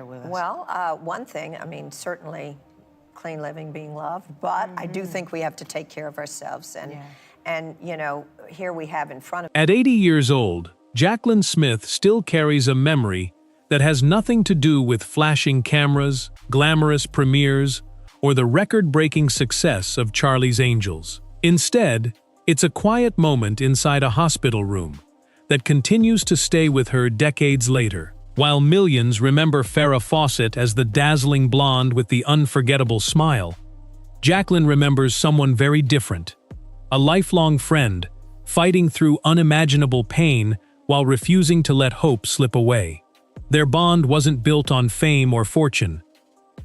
with us? Well, one thing, I mean, certainly clean living, being loved, but I do think we have to take care of ourselves. And you know, here we have in front of At 80 years old, Jaclyn Smith still carries a memory that has nothing to do with flashing cameras, glamorous premieres, or the record-breaking success of Charlie's Angels. Instead, it's a quiet moment inside a hospital room that continues to stay with her decades later. While millions remember Farrah Fawcett as the dazzling blonde with the unforgettable smile, Jaclyn remembers someone very different. A lifelong friend, fighting through unimaginable pain while refusing to let hope slip away. Their bond wasn't built on fame or fortune.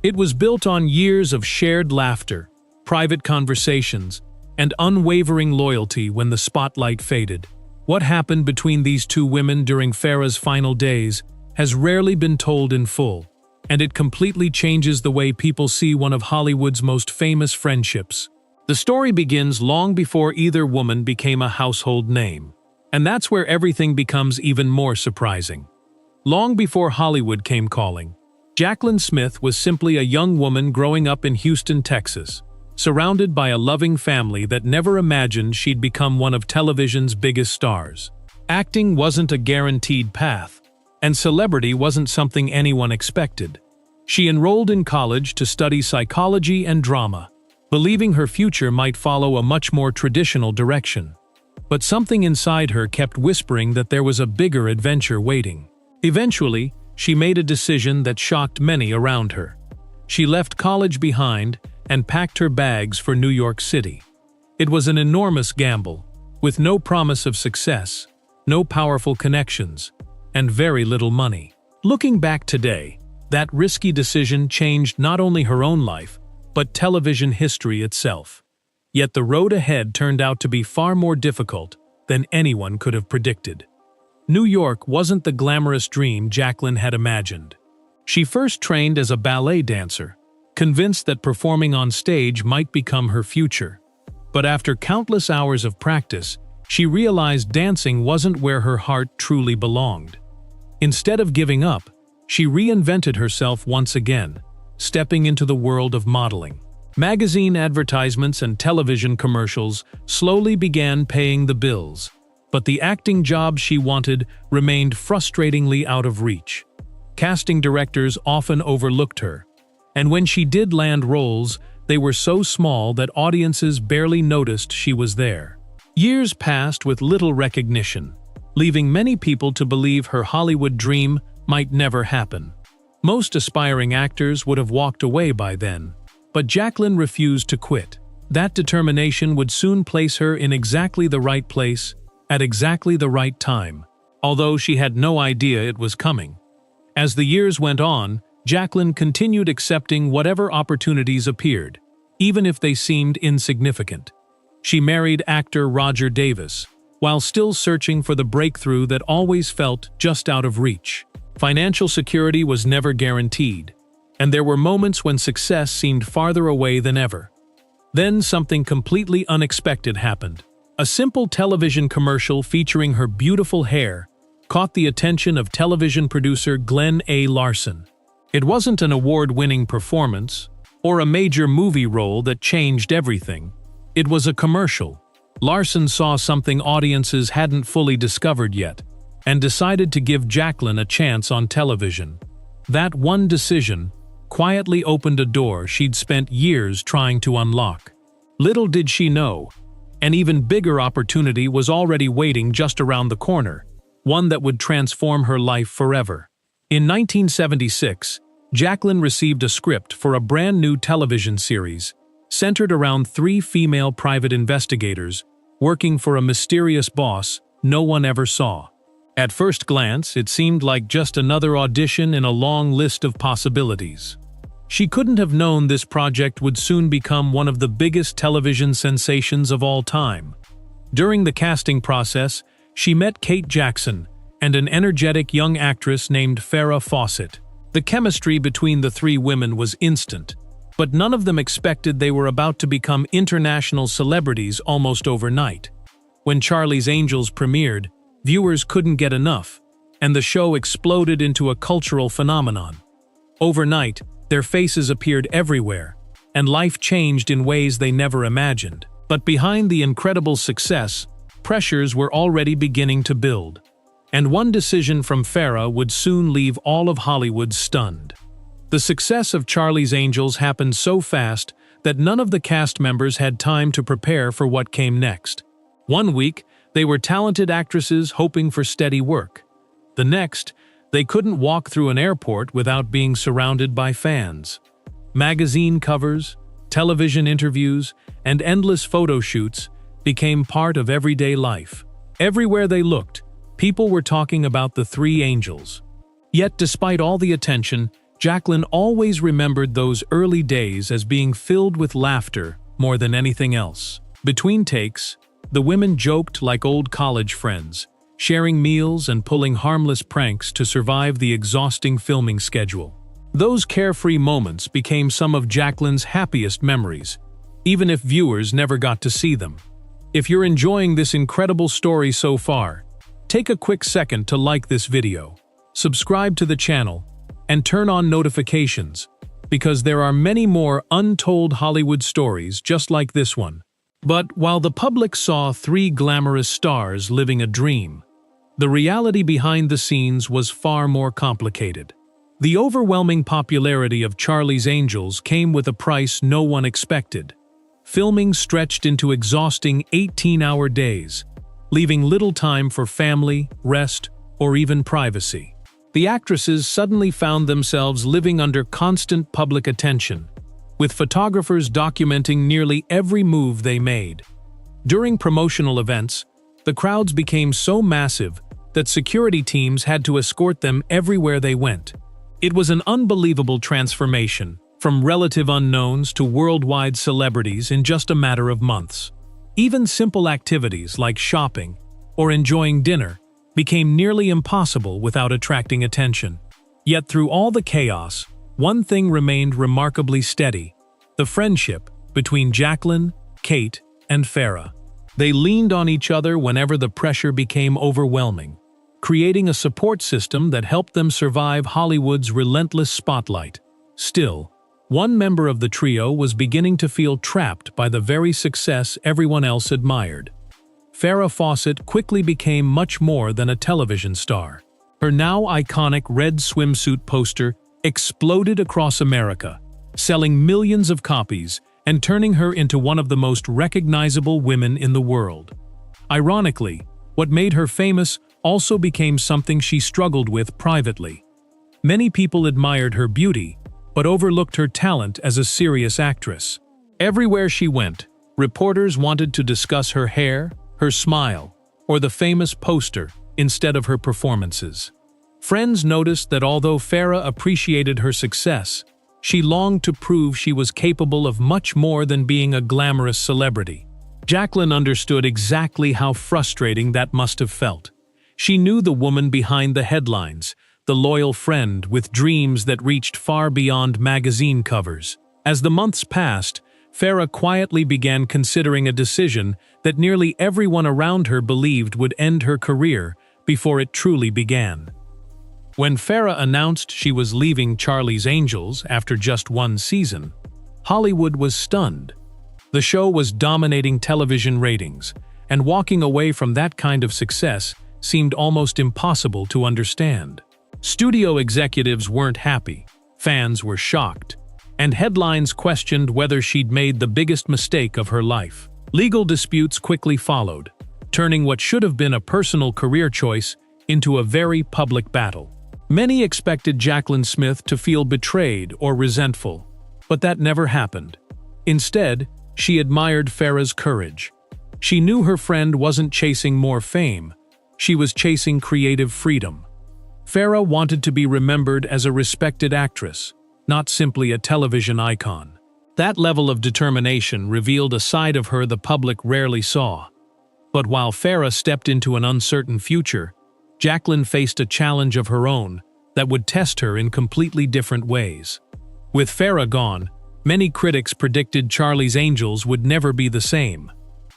It was built on years of shared laughter, private conversations, and unwavering loyalty when the spotlight faded. What happened between these two women during Farrah's final days has rarely been told in full, and it completely changes the way people see one of Hollywood's most famous friendships. The story begins long before either woman became a household name, and that's where everything becomes even more surprising. Long before Hollywood came calling, Jaclyn Smith was simply a young woman growing up in Houston, Texas, surrounded by a loving family that never imagined she'd become one of television's biggest stars. Acting wasn't a guaranteed path, and celebrity wasn't something anyone expected. She enrolled in college to study psychology and drama, believing her future might follow a much more traditional direction. But something inside her kept whispering that there was a bigger adventure waiting. Eventually, she made a decision that shocked many around her. She left college behind and packed her bags for New York City. It was an enormous gamble, with no promise of success, no powerful connections, and very little money. Looking back today, that risky decision changed not only her own life, but television history itself. Yet the road ahead turned out to be far more difficult than anyone could have predicted. New York wasn't the glamorous dream Jaclyn had imagined. She first trained as a ballet dancer, convinced that performing on stage might become her future. But after countless hours of practice, she realized dancing wasn't where her heart truly belonged. Instead of giving up, she reinvented herself once again, stepping into the world of modeling. Magazine advertisements and television commercials slowly began paying the bills, but the acting job she wanted remained frustratingly out of reach. Casting directors often overlooked her, and when she did land roles, they were so small that audiences barely noticed she was there. Years passed with little recognition, leaving many people to believe her Hollywood dream might never happen. Most aspiring actors would have walked away by then, but Jaclyn refused to quit. That determination would soon place her in exactly the right place, at exactly the right time, although she had no idea it was coming. As the years went on, Jaclyn continued accepting whatever opportunities appeared, even if they seemed insignificant. She married actor Roger Davis, while still searching for the breakthrough that always felt just out of reach. Financial security was never guaranteed, and there were moments when success seemed farther away than ever. Then something completely unexpected happened. A simple television commercial featuring her beautiful hair caught the attention of television producer Glenn A. Larson. It wasn't an award-winning performance or a major movie role that changed everything. It was a commercial. Larson saw something audiences hadn't fully discovered yet and decided to give Jaclyn a chance on television. That one decision quietly opened a door she'd spent years trying to unlock. Little did she know, an even bigger opportunity was already waiting just around the corner, one that would transform her life forever. In 1976, Jaclyn received a script for a brand new television series centered around 3 female private investigators working for a mysterious boss no one ever saw. At first glance, it seemed like just another audition in a long list of possibilities. She couldn't have known this project would soon become one of the biggest television sensations of all time. During the casting process, she met Kate Jackson and an energetic young actress named Farrah Fawcett. The chemistry between the 3 women was instant, but none of them expected they were about to become international celebrities almost overnight. When Charlie's Angels premiered, viewers couldn't get enough, and the show exploded into a cultural phenomenon. Overnight, their faces appeared everywhere, and life changed in ways they never imagined. But behind the incredible success, pressures were already beginning to build. And one decision from Farrah would soon leave all of Hollywood stunned. The success of Charlie's Angels happened so fast that none of the cast members had time to prepare for what came next. One week, they were talented actresses hoping for steady work. The next, they couldn't walk through an airport without being surrounded by fans. Magazine covers, television interviews, and endless photo shoots became part of everyday life. Everywhere they looked, people were talking about the three angels. Yet despite all the attention, Jaclyn always remembered those early days as being filled with laughter more than anything else. Between takes, the women joked like old college friends, sharing meals and pulling harmless pranks to survive the exhausting filming schedule. Those carefree moments became some of Jaclyn's happiest memories, even if viewers never got to see them. If you're enjoying this incredible story so far, take a quick second to like this video, subscribe to the channel, and turn on notifications, because there are many more untold Hollywood stories just like this one. But while the public saw three glamorous stars living a dream, the reality behind the scenes was far more complicated. The overwhelming popularity of Charlie's Angels came with a price no one expected. Filming stretched into exhausting 18-hour days, leaving little time for family, rest, or even privacy. The actresses suddenly found themselves living under constant public attention, with photographers documenting nearly every move they made. During promotional events, the crowds became so massive that security teams had to escort them everywhere they went. It was an unbelievable transformation, from relative unknowns to worldwide celebrities in just a matter of months. Even simple activities like shopping or enjoying dinner became nearly impossible without attracting attention. Yet through all the chaos, one thing remained remarkably steady: the friendship between Jaclyn, Kate, and Farrah. They leaned on each other whenever the pressure became overwhelming, creating a support system that helped them survive Hollywood's relentless spotlight. Still, one member of the trio was beginning to feel trapped by the very success everyone else admired. Farrah Fawcett quickly became much more than a television star. Her now iconic red swimsuit poster exploded across America, selling millions of copies and turning her into one of the most recognizable women in the world. Ironically, what made her famous also became something she struggled with privately. Many people admired her beauty, but overlooked her talent as a serious actress. Everywhere she went, reporters wanted to discuss her hair, her smile, or the famous poster instead of her performances. Friends noticed that although Farrah appreciated her success, she longed to prove she was capable of much more than being a glamorous celebrity. Jaclyn understood exactly how frustrating that must have felt. She knew the woman behind the headlines, the loyal friend with dreams that reached far beyond magazine covers. As the months passed, Farrah quietly began considering a decision that nearly everyone around her believed would end her career before it truly began. When Farrah announced she was leaving Charlie's Angels after just one season, Hollywood was stunned. The show was dominating television ratings, and walking away from that kind of success seemed almost impossible to understand. Studio executives weren't happy, fans were shocked, and headlines questioned whether she'd made the biggest mistake of her life. Legal disputes quickly followed, turning what should have been a personal career choice into a very public battle. Many expected Jaclyn Smith to feel betrayed or resentful, but that never happened. Instead, she admired Farrah's courage. She knew her friend wasn't chasing more fame, she was chasing creative freedom. Farrah wanted to be remembered as a respected actress, not simply a television icon. That level of determination revealed a side of her the public rarely saw. But while Farrah stepped into an uncertain future, Jaclyn faced a challenge of her own that would test her in completely different ways. With Farrah gone, many critics predicted Charlie's Angels would never be the same.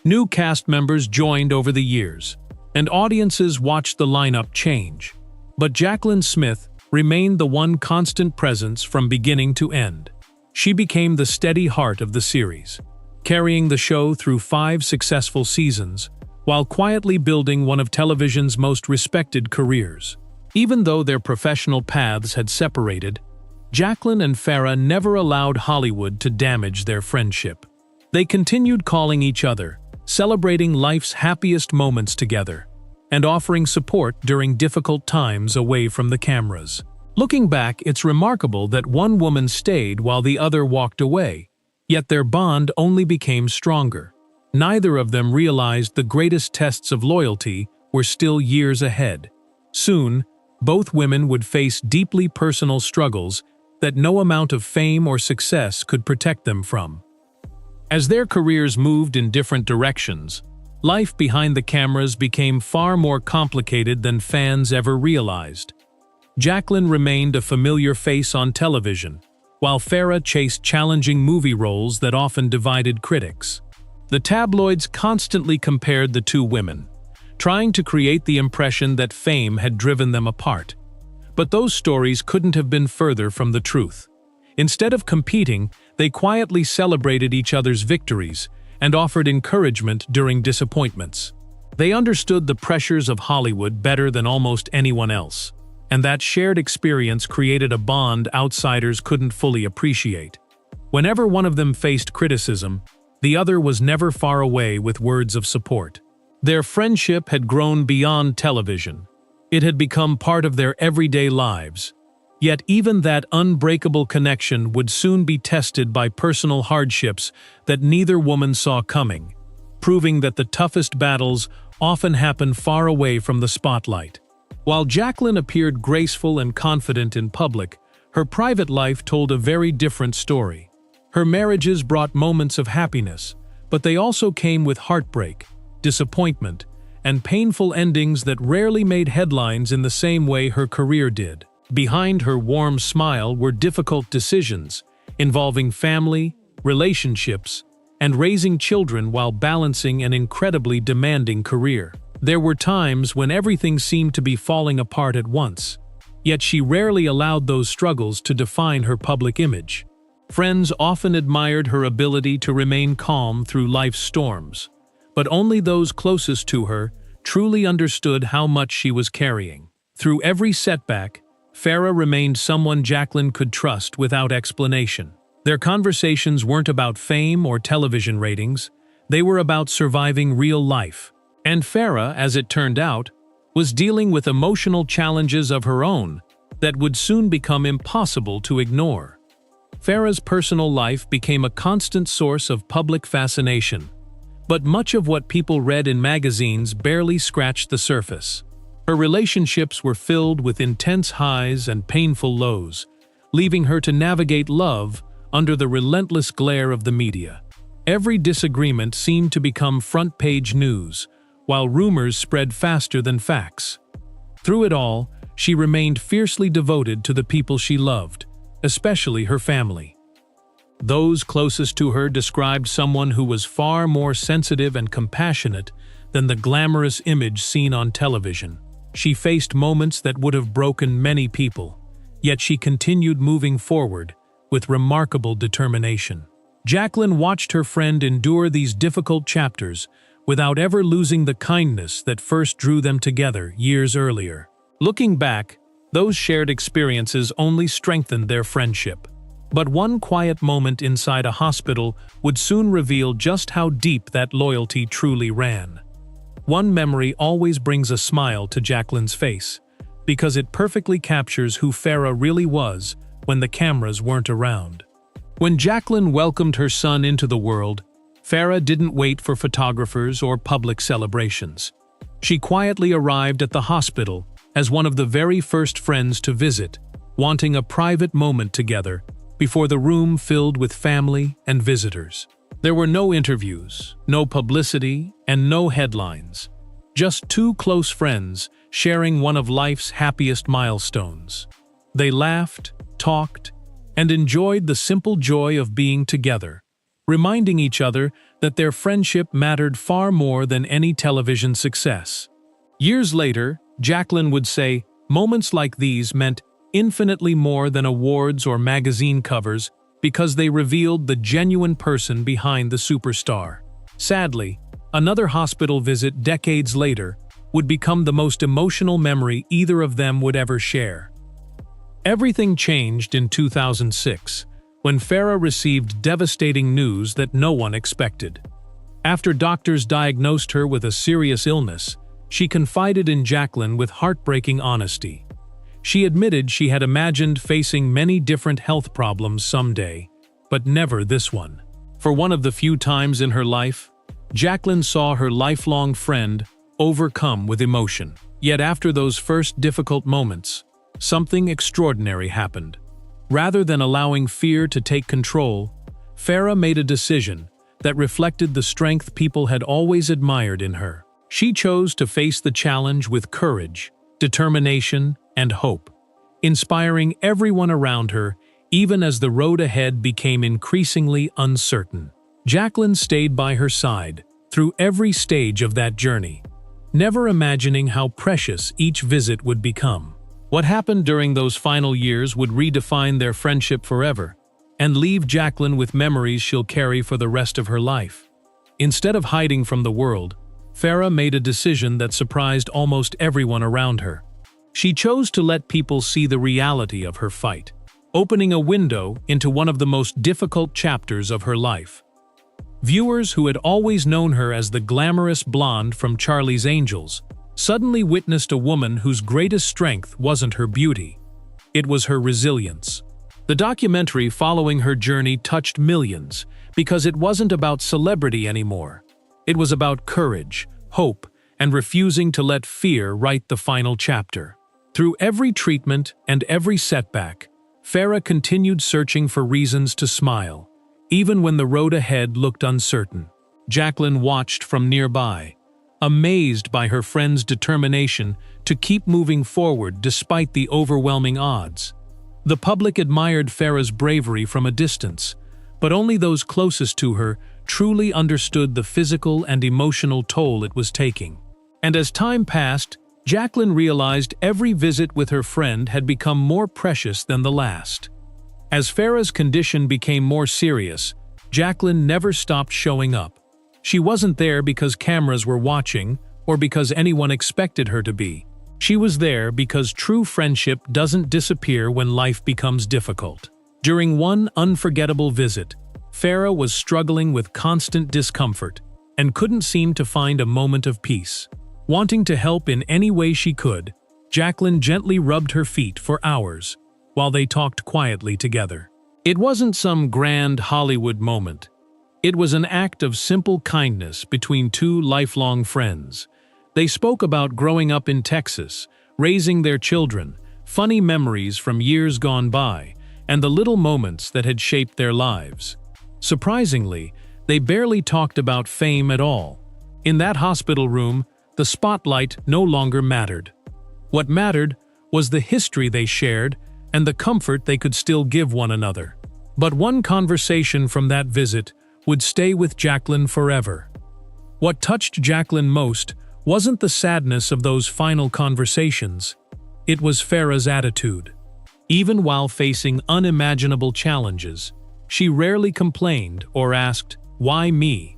New cast members joined over the years, and audiences watched the lineup change. But Jaclyn Smith remained the one constant presence from beginning to end. She became the steady heart of the series, carrying the show through 5 successful seasons, while quietly building one of television's most respected careers. Even though their professional paths had separated, Jaclyn and Farrah never allowed Hollywood to damage their friendship. They continued calling each other, celebrating life's happiest moments together, and offering support during difficult times away from the cameras. Looking back, it's remarkable that one woman stayed while the other walked away, yet their bond only became stronger. Neither of them realized the greatest tests of loyalty were still years ahead. Soon, both women would face deeply personal struggles that no amount of fame or success could protect them from. As their careers moved in different directions, life behind the cameras became far more complicated than fans ever realized. Jaclyn remained a familiar face on television, while Farrah chased challenging movie roles that often divided critics. The tabloids constantly compared the two women, trying to create the impression that fame had driven them apart. But those stories couldn't have been further from the truth. Instead of competing, they quietly celebrated each other's victories and offered encouragement during disappointments. They understood the pressures of Hollywood better than almost anyone else, and that shared experience created a bond outsiders couldn't fully appreciate. Whenever one of them faced criticism, the other was never far away with words of support. Their friendship had grown beyond television. It had become part of their everyday lives. Yet even that unbreakable connection would soon be tested by personal hardships that neither woman saw coming, proving that the toughest battles often happen far away from the spotlight. While Jaclyn appeared graceful and confident in public, her private life told a very different story. Her marriages brought moments of happiness, but they also came with heartbreak, disappointment, and painful endings that rarely made headlines in the same way her career did. Behind her warm smile were difficult decisions, involving family, relationships, and raising children while balancing an incredibly demanding career. There were times when everything seemed to be falling apart at once, yet she rarely allowed those struggles to define her public image. Friends often admired her ability to remain calm through life's storms, but only those closest to her truly understood how much she was carrying. Through every setback, Farrah remained someone Jaclyn could trust without explanation. Their conversations weren't about fame or television ratings, they were about surviving real life. And Farrah, as it turned out, was dealing with emotional challenges of her own that would soon become impossible to ignore. Farrah's personal life became a constant source of public fascination, but much of what people read in magazines barely scratched the surface. Her relationships were filled with intense highs and painful lows, leaving her to navigate love under the relentless glare of the media. Every disagreement seemed to become front-page news, while rumors spread faster than facts. Through it all, she remained fiercely devoted to the people she loved, especially her family. Those closest to her described someone who was far more sensitive and compassionate than the glamorous image seen on television. She faced moments that would have broken many people, yet she continued moving forward with remarkable determination. Jaclyn watched her friend endure these difficult chapters without ever losing the kindness that first drew them together years earlier. Looking back, those shared experiences only strengthened their friendship. But one quiet moment inside a hospital would soon reveal just how deep that loyalty truly ran. One memory always brings a smile to Jaclyn's face, because it perfectly captures who Farrah really was when the cameras weren't around. When Jaclyn welcomed her son into the world, Farrah didn't wait for photographers or public celebrations. She quietly arrived at the hospital as one of the very first friends to visit, wanting a private moment together before the room filled with family and visitors. There were no interviews, no publicity, and no headlines. Just two close friends sharing one of life's happiest milestones. They laughed, talked, and enjoyed the simple joy of being together, reminding each other that their friendship mattered far more than any television success. Years later, Jaclyn would say, "Moments like these meant infinitely more than awards or magazine covers because they revealed the genuine person behind the superstar. Sadly, another hospital visit decades later would become the most emotional memory either of them would ever share. Everything changed in 2006, when Farrah received devastating news that no one expected. After doctors diagnosed her with a serious illness, she confided in Jaclyn with heartbreaking honesty. She admitted she had imagined facing many different health problems someday, but never this one. For one of the few times in her life, Jaclyn saw her lifelong friend overcome with emotion. Yet after those first difficult moments, something extraordinary happened. Rather than allowing fear to take control, Farrah made a decision that reflected the strength people had always admired in her. She chose to face the challenge with courage, determination, and hope, inspiring everyone around her even as the road ahead became increasingly uncertain. Jaclyn stayed by her side through every stage of that journey, never imagining how precious each visit would become. What happened during those final years would redefine their friendship forever and leave Jaclyn with memories she'll carry for the rest of her life. Instead of hiding from the world, Farrah made a decision that surprised almost everyone around her. She chose to let people see the reality of her fight, opening a window into one of the most difficult chapters of her life. Viewers who had always known her as the glamorous blonde from Charlie's Angels suddenly witnessed a woman whose greatest strength wasn't her beauty. It was her resilience. The documentary following her journey touched millions because it wasn't about celebrity anymore. It was about courage, hope, and refusing to let fear write the final chapter. Through every treatment and every setback, Farrah continued searching for reasons to smile, even when the road ahead looked uncertain. Jaclyn watched from nearby, amazed by her friend's determination to keep moving forward despite the overwhelming odds. The public admired Farrah's bravery from a distance, but only those closest to her truly understood the physical and emotional toll it was taking. And as time passed, Jaclyn realized every visit with her friend had become more precious than the last. As Farrah's condition became more serious, Jaclyn never stopped showing up. She wasn't there because cameras were watching or because anyone expected her to be. She was there because true friendship doesn't disappear when life becomes difficult. During one unforgettable visit, Farrah was struggling with constant discomfort and couldn't seem to find a moment of peace. Wanting to help in any way she could, Jaclyn gently rubbed her feet for hours while they talked quietly together. It wasn't some grand Hollywood moment. It was an act of simple kindness between two lifelong friends. They spoke about growing up in Texas, raising their children, funny memories from years gone by, and the little moments that had shaped their lives. Surprisingly, they barely talked about fame at all. In that hospital room, the spotlight no longer mattered. What mattered was the history they shared and the comfort they could still give one another. But one conversation from that visit would stay with Jaclyn forever. What touched Jaclyn most wasn't the sadness of those final conversations. It was Farrah's attitude. Even while facing unimaginable challenges, she rarely complained or asked, "Why me?"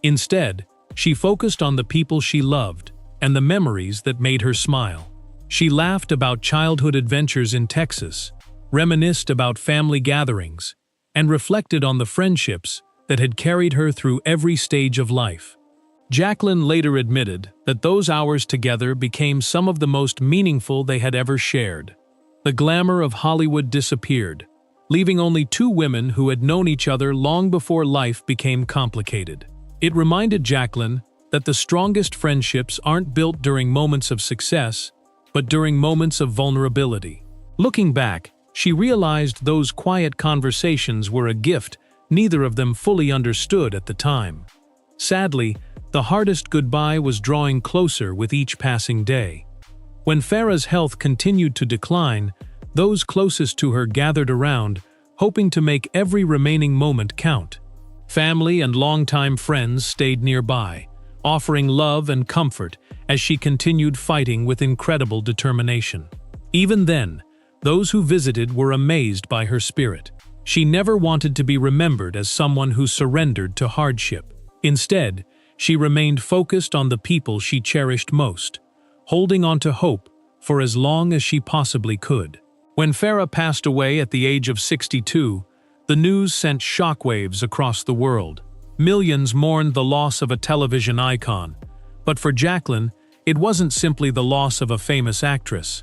Instead, she focused on the people she loved and the memories that made her smile. She laughed about childhood adventures in Texas, reminisced about family gatherings, and reflected on the friendships that had carried her through every stage of life. Jaclyn later admitted that those hours together became some of the most meaningful they had ever shared. The glamour of Hollywood disappeared, leaving only two women who had known each other long before life became complicated. It reminded Jaclyn that the strongest friendships aren't built during moments of success, but during moments of vulnerability. Looking back, she realized those quiet conversations were a gift neither of them fully understood at the time. Sadly, the hardest goodbye was drawing closer with each passing day. When Farrah's health continued to decline, those closest to her gathered around, hoping to make every remaining moment count. Family and longtime friends stayed nearby, offering love and comfort as she continued fighting with incredible determination. Even then, Those who visited were amazed by her spirit. She never wanted to be remembered as someone who surrendered to hardship. Instead, she remained focused on the people she cherished most, holding on to hope for as long as she possibly could. When Farrah passed away at the age of 62, the news sent shockwaves across the world. Millions mourned the loss of a television icon. But for Jaclyn, it wasn't simply the loss of a famous actress.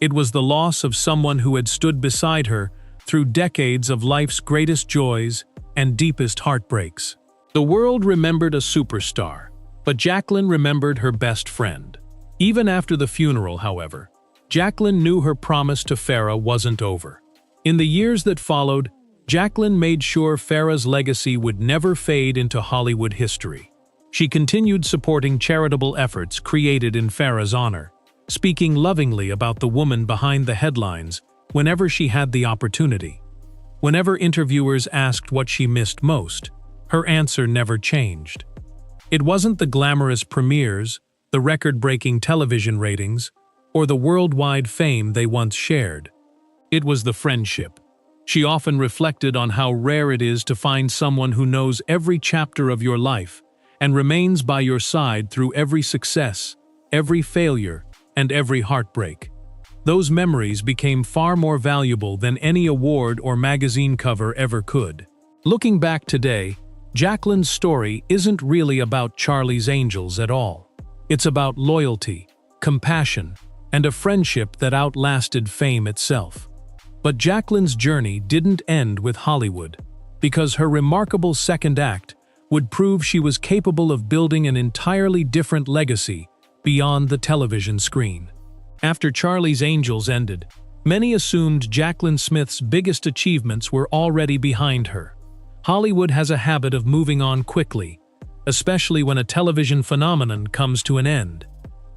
It was the loss of someone who had stood beside her through decades of life's greatest joys and deepest heartbreaks. The world remembered a superstar, but Jaclyn remembered her best friend. Even after the funeral, however, Jaclyn knew her promise to Farrah wasn't over. In the years that followed, Jaclyn made sure Farrah's legacy would never fade into Hollywood history. She continued supporting charitable efforts created in Farrah's honor, speaking lovingly about the woman behind the headlines whenever she had the opportunity. Whenever interviewers asked what she missed most, her answer never changed. It wasn't the glamorous premieres, the record-breaking television ratings, or the worldwide fame they once shared. It was the friendship. She often reflected on how rare it is to find someone who knows every chapter of your life and remains by your side through every success, every failure, and every heartbreak. Those memories became far more valuable than any award or magazine cover ever could. Looking back today, Jaclyn's story isn't really about Charlie's Angels at all. It's about loyalty, compassion, and a friendship that outlasted fame itself. But Jaclyn's journey didn't end with Hollywood, because her remarkable second act would prove she was capable of building an entirely different legacy beyond the television screen. After Charlie's Angels ended, many assumed Jaclyn Smith's biggest achievements were already behind her. Hollywood has a habit of moving on quickly, especially when a television phenomenon comes to an end.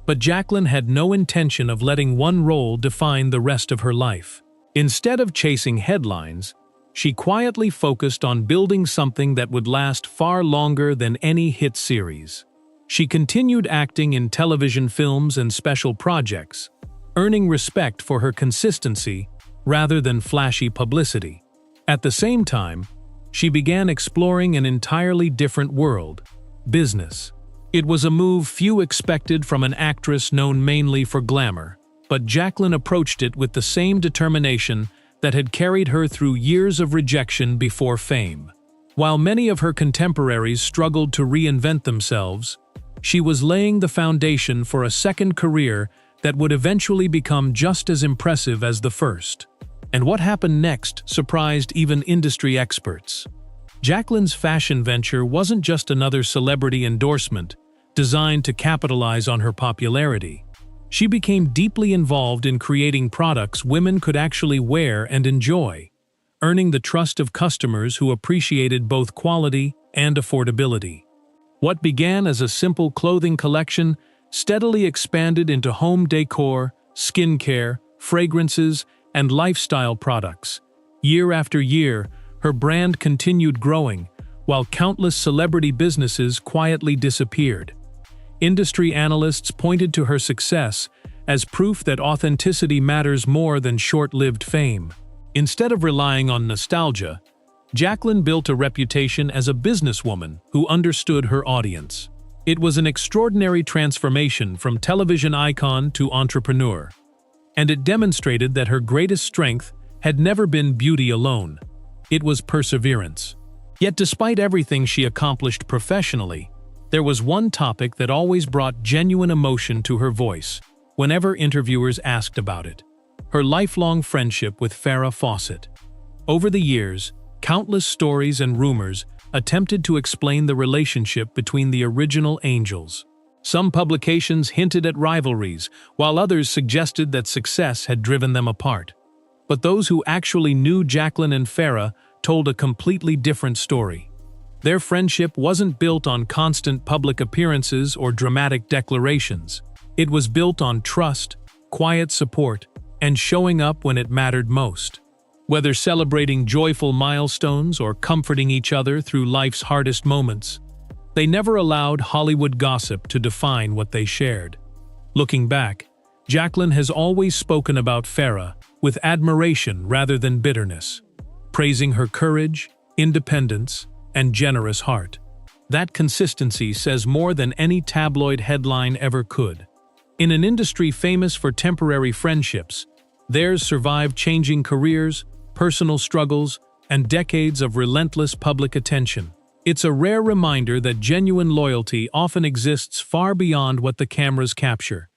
But Jaclyn had no intention of letting one role define the rest of her life. Instead of chasing headlines, she quietly focused on building something that would last far longer than any hit series. She continued acting in television films and special projects, earning respect for her consistency rather than flashy publicity. At the same time, she began exploring an entirely different world: business. It was a move few expected from an actress known mainly for glamour, but Jaclyn approached it with the same determination that had carried her through years of rejection before fame. While many of her contemporaries struggled to reinvent themselves, she was laying the foundation for a second career that would eventually become just as impressive as the first. And what happened next surprised even industry experts. Jaclyn's fashion venture wasn't just another celebrity endorsement designed to capitalize on her popularity. She became deeply involved in creating products women could actually wear and enjoy, earning the trust of customers who appreciated both quality and affordability. What began as a simple clothing collection steadily expanded into home decor, skincare, fragrances, and lifestyle products. Year after year, her brand continued growing, while countless celebrity businesses quietly disappeared. Industry analysts pointed to her success as proof that authenticity matters more than short-lived fame. Instead of relying on nostalgia, Jaclyn built a reputation as a businesswoman who understood her audience. It was an extraordinary transformation from television icon to entrepreneur, and it demonstrated that her greatest strength had never been beauty alone. It was perseverance. Yet despite everything she accomplished professionally, there was one topic that always brought genuine emotion to her voice whenever interviewers asked about it: her lifelong friendship with Farrah Fawcett. Over the years, countless stories and rumors attempted to explain the relationship between the original Angels. Some publications hinted at rivalries, while others suggested that success had driven them apart. But those who actually knew Jaclyn and Farrah told a completely different story. Their friendship wasn't built on constant public appearances or dramatic declarations. It was built on trust, quiet support, and showing up when it mattered most. Whether celebrating joyful milestones or comforting each other through life's hardest moments, they never allowed Hollywood gossip to define what they shared. Looking back, Jaclyn has always spoken about Farrah with admiration rather than bitterness, praising her courage, independence, and generous heart. That consistency says more than any tabloid headline ever could. In an industry famous for temporary friendships, theirs survived changing careers, personal struggles, and decades of relentless public attention. It's a rare reminder that genuine loyalty often exists far beyond what the cameras capture.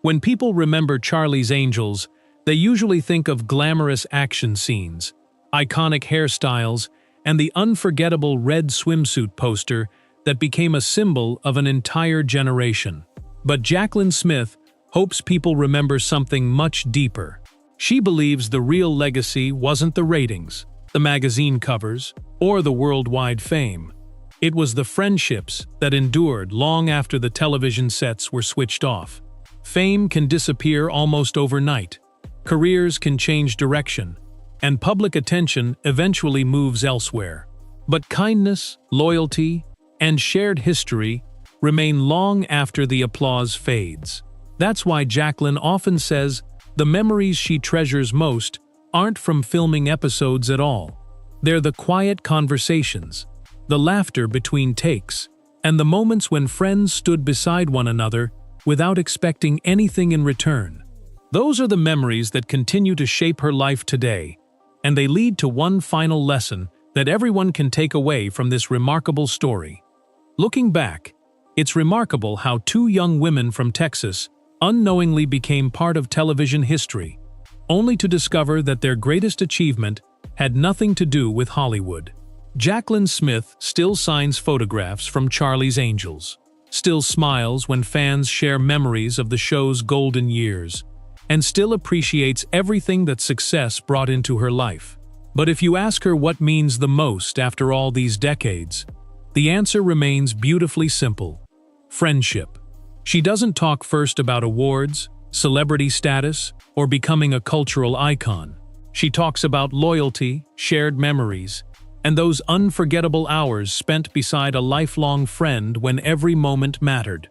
When people remember Charlie's Angels, they usually think of glamorous action scenes, iconic hairstyles, and the unforgettable red swimsuit poster that became a symbol of an entire generation. But Jaclyn Smith hopes people remember something much deeper. She believes the real legacy wasn't the ratings, the magazine covers, or the worldwide fame. It was the friendships that endured long after the television sets were switched off. Fame can disappear almost overnight. Careers can change direction, and public attention eventually moves elsewhere. But kindness, loyalty, and shared history remain long after the applause fades. That's why Jaclyn often says the memories she treasures most aren't from filming episodes at all. They're the quiet conversations, the laughter between takes, and the moments when friends stood beside one another without expecting anything in return. Those are the memories that continue to shape her life today, and they lead to one final lesson that everyone can take away from this remarkable story. Looking back, it's remarkable how two young women from Texas unknowingly became part of television history, only to discover that their greatest achievement had nothing to do with Hollywood. Jaclyn Smith still signs photographs from Charlie's Angels, still smiles when fans share memories of the show's golden years, and still appreciates everything that success brought into her life. But if you ask her what means the most after all these decades, the answer remains beautifully simple: friendship. She doesn't talk first about awards, celebrity status, or becoming a cultural icon. She talks about loyalty, shared memories, and those unforgettable hours spent beside a lifelong friend when every moment mattered.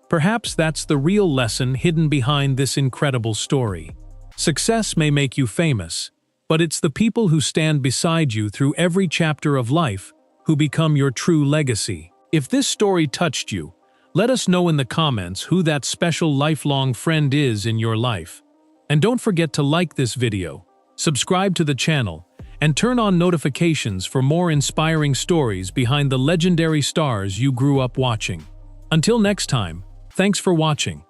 Perhaps that's the real lesson hidden behind this incredible story. Success may make you famous, but it's the people who stand beside you through every chapter of life who become your true legacy. If this story touched you, let us know in the comments who that special lifelong friend is in your life. And don't forget to like this video, subscribe to the channel, and turn on notifications for more inspiring stories behind the legendary stars you grew up watching. Until next time, thanks for watching.